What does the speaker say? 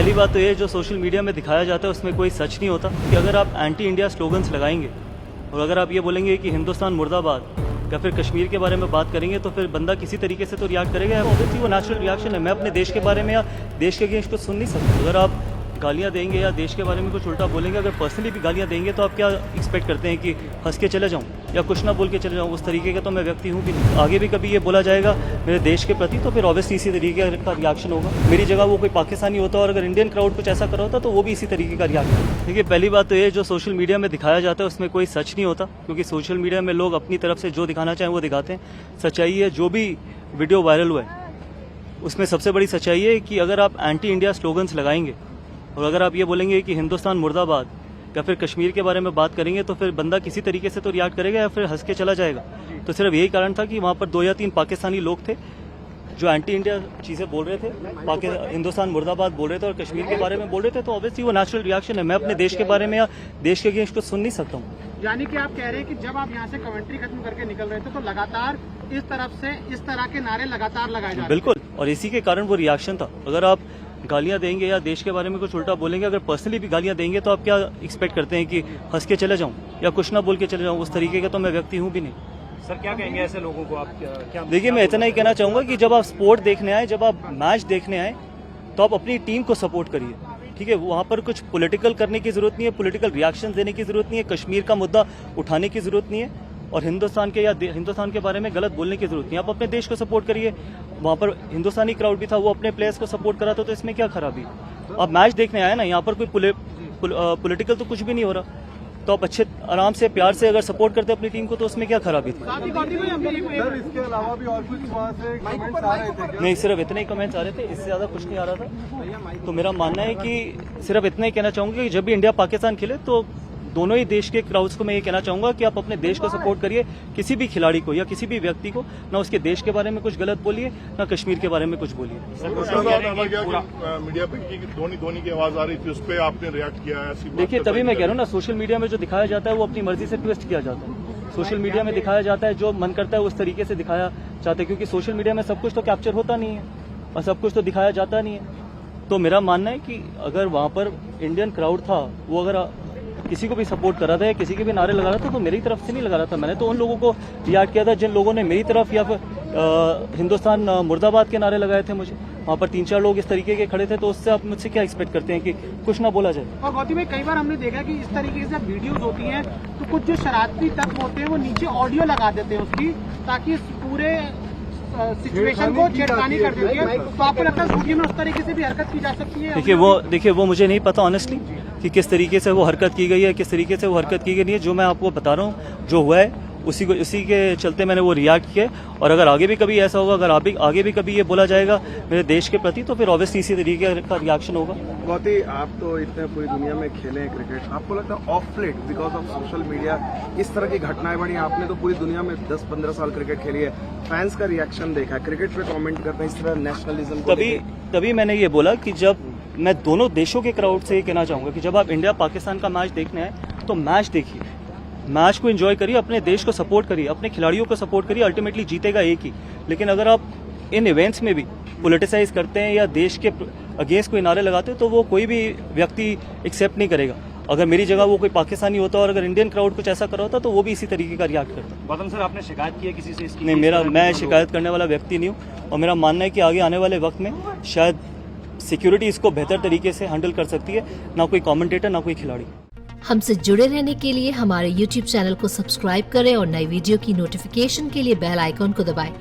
पहली बात तो ये जो सोशल मीडिया में दिखाया जाता है उसमें कोई सच नहीं होता कि अगर आप एंटी इंडिया स्लोगन्स लगाएंगे और अगर आप ये बोलेंगे कि हिंदुस्तान मुर्दाबाद या फिर कश्मीर के बारे में बात करेंगे तो फिर बंदा किसी तरीके से तो रिएक्ट करेगा। ऑब्वियसली वो नेचुरल रिएक्शन है। मैं अपने देश के बारे में या देश के अगेंस्ट कुछ सुन नहीं सकता। अगर आप गालियाँ देंगे या देश के बारे में कुछ उल्टा बोलेंगे, अगर पर्सनली भी गालियाँ देंगे तो आप क्या एक्सपेक्ट करते हैं कि हंस के चले जाऊँ या कुछ ना बोल के चले जाऊँ? उस तरीके का तो मैं व्यक्ति हूँ भी नहीं। आगे भी कभी ये बोला जाएगा मेरे देश के प्रति तो फिर ऑब्वियसली इसी तरीके का रिएक्शन होगा। मेरी जगह वो कोई पाकिस्तानी होता और अगर इंडियन क्राउड कुछ ऐसा कर रहा होता तो वो भी इसी तरीके का रिएक्शन। देखिए, पहली बात तो ये जो सोशल मीडिया में दिखाया जाता है उसमें कोई सच नहीं होता, क्योंकि सोशल मीडिया में लोग अपनी तरफ से जो दिखाना चाहें वो दिखाते हैं। सच्चाई है, जो भी वीडियो वायरल हुआ है उसमें सबसे बड़ी सच्चाई है कि अगर आप एंटी इंडिया स्लोगन्स लगाएंगे और अगर आप ये बोलेंगे कि हिंदुस्तान मुर्दाबाद या फिर कश्मीर के बारे में बात करेंगे तो फिर बंदा किसी तरीके से तो रिएक्ट करेगा या फिर हंस के चला जाएगा। तो सिर्फ यही कारण था कि वहाँ पर 2 या 3 पाकिस्तानी लोग थे जो एंटी इंडिया चीज़ें बोल रहे थे, हिंदुस्तान मुर्दाबाद बोल रहे थे और कश्मीर के बारे में बोल रहे थे। तो ऑब्वियसली वो नेचुरल रिएक्शन है। मैं अपने देश के बारे में या देश के अगेंस्ट कुछ सुन नहीं सकता हूँ। यानी कि आप कह रहे हैं कि जब आप यहाँ से कमेंट्री खत्म करके निकल रहे थे तो लगातार इस तरफ से इस तरह के नारे लगातार लगाए जा रहे थे। बिल्कुल, और इसी के कारण वो रिएक्शन था। अगर आप गालियाँ देंगे या देश के बारे में कुछ उल्टा बोलेंगे, अगर पर्सनली भी गालियाँ देंगे तो आप क्या एक्सपेक्ट करते हैं कि हंस के चले जाऊँ या कुछ ना बोल के चले जाऊँ? उस तरीके का तो मैं व्यक्ति हूँ भी नहीं। सर, क्या कहेंगे ऐसे लोगों को आप? क्या देखिए, मैं इतना ही कहना चाहूँगा कि जब आप स्पोर्ट देखने आए, जब आप मैच देखने आए तो आप अपनी टीम को सपोर्ट करिए, ठीक है? वहाँ पर कुछ पॉलिटिकल करने की जरूरत नहीं है, पॉलिटिकल रिएक्शन देने की जरूरत नहीं है, कश्मीर का मुद्दा उठाने की जरूरत नहीं है और हिंदुस्तान के या हिंदुस्तान के बारे में गलत बोलने की जरूरत नहीं है। आप अपने देश को सपोर्ट करिए। वहाँ पर हिंदुस्तानी क्राउड भी था, वो अपने प्लेयर्स को सपोर्ट करा था, तो इसमें क्या खराबी? आप मैच देखने आए ना, यहाँ पर कोई पॉलिटिकल तो कुछ भी नहीं हो रहा। तो आप अच्छे आराम से प्यार से अगर सपोर्ट करते अपनी टीम को तो उसमें क्या खराबी थी? इसके अलावा भी और कुछ वहाँ से कमेंट्स आ रहे थे क्या? नहीं, सिर्फ इतने ही कमेंट्स आ रहे थे, इससे ज्यादा कुछ नहीं आ रहा था। तो मेरा मानना है कि सिर्फ इतना ही कहना चाहूंगा कि जब भी इंडिया पाकिस्तान खेले तो दोनों ही देश के क्राउड्स को मैं ये कहना चाहूंगा कि आप अपने देश को सपोर्ट करिए। किसी भी खिलाड़ी को या किसी भी व्यक्ति को ना उसके देश के बारे में कुछ गलत बोलिए, ना कश्मीर के बारे में कुछ बोलिए। मीडिया पे धोनी की आवाज आ रही थी, उस पर आपने रिएक्ट किया है? देखिए, तभी मैं कह रहा हूँ ना, सोशल मीडिया में जो दिखाया जाता है वो अपनी मर्जी से ट्विस्ट किया जाता है। सोशल मीडिया में दिखाया जाता है जो मन करता है उस तरीके से दिखाया जाता है, क्योंकि सोशल मीडिया में सब कुछ तो कैप्चर होता नहीं है और सब कुछ तो दिखाया जाता नहीं है। तो मेरा मानना है कि अगर वहाँ पर इंडियन क्राउड था, वो अगर किसी को भी सपोर्ट कर रहा था या किसी के भी नारे लगा रहा था तो मेरी तरफ से नहीं लगा रहा था। मैंने तो उन लोगों को रिएक्ट किया था जिन लोगों ने मेरी तरफ या फिर हिंदुस्तान मुर्दाबाद के नारे लगाए थे। मुझे वहाँ पर 3-4 लोग इस तरीके के खड़े थे, तो उससे आप मुझसे क्या एक्सपेक्ट करते हैं कि कुछ ना बोला जाए? और गौतम भाई, कई बार हमने देखा कि इस तरीके से वीडियोज होती हैं तो कुछ जो शरारती तत्व होते हैं वो नीचे ऑडियो लगा देते हैं उसकी, ताकि पूरे सिचुएशन को छेड़खानी कर देती है। तो आपको लगता है वीडियो में उस तरीके से भी हरकत की जा सकती है? देखिए वो मुझे नहीं पता ऑनेस्टली कि किस तरीके से वो हरकत की गई है, किस तरीके से वो हरकत की गई नहीं है। जो मैं आपको बता रहा हूँ जो हुआ है उसी के चलते मैंने वो रिएक्ट किया। और अगर आगे भी कभी ऐसा होगा, अगर आगे भी कभी ये बोला जाएगा मेरे देश के प्रति तो फिर ऑब्वियसली इसी तरीके का रिएक्शन होगा। गौती, आप तो इतने पूरी दुनिया में खेले हैं क्रिकेट, आपको लगता है of late because of social media इस तरह की घटनाएं बढ़ी? आपने तो पूरी दुनिया में 10-15 साल क्रिकेट खेली है, फैंस का रिएक्शन देखा है, क्रिकेट पे कमेंट करते हैं इस तरह नेशनलिज्म। तभी मैंने ये बोला कि जब मैं दोनों देशों के क्राउड से ये कहना चाहूंगा कि जब आप इंडिया पाकिस्तान का मैच देखने आए तो मैच देखिए, मैच को एंजॉय करिए, अपने देश को सपोर्ट करिए, अपने खिलाड़ियों को सपोर्ट करिए। अल्टीमेटली जीतेगा एक ही। लेकिन अगर आप इन इवेंट्स में भी पॉलिटिसाइज करते हैं या देश के अगेंस्ट कोई नारे लगाते हैं तो वो कोई भी व्यक्ति एक्सेप्ट नहीं करेगा। अगर मेरी जगह वो कोई पाकिस्तानी होता और अगर इंडियन क्राउड कुछ ऐसा कर रहा होता तो वो भी इसी तरीके का रिएक्ट करता। गौतम सर, आपने शिकायत की है किसी से इसकी? नहीं, मैं शिकायत करने वाला व्यक्ति नहीं हूँ और मेरा मानना है कि आगे आने वाले वक्त में शायद सिक्योरिटी इसको बेहतर तरीके से हैंडल कर सकती है, ना कोई कमेंटेटर ना कोई खिलाड़ी। हमसे जुड़े रहने के लिए हमारे YouTube चैनल को सब्सक्राइब करें और नई वीडियो की नोटिफिकेशन के लिए बेल आइकॉन को दबाएं।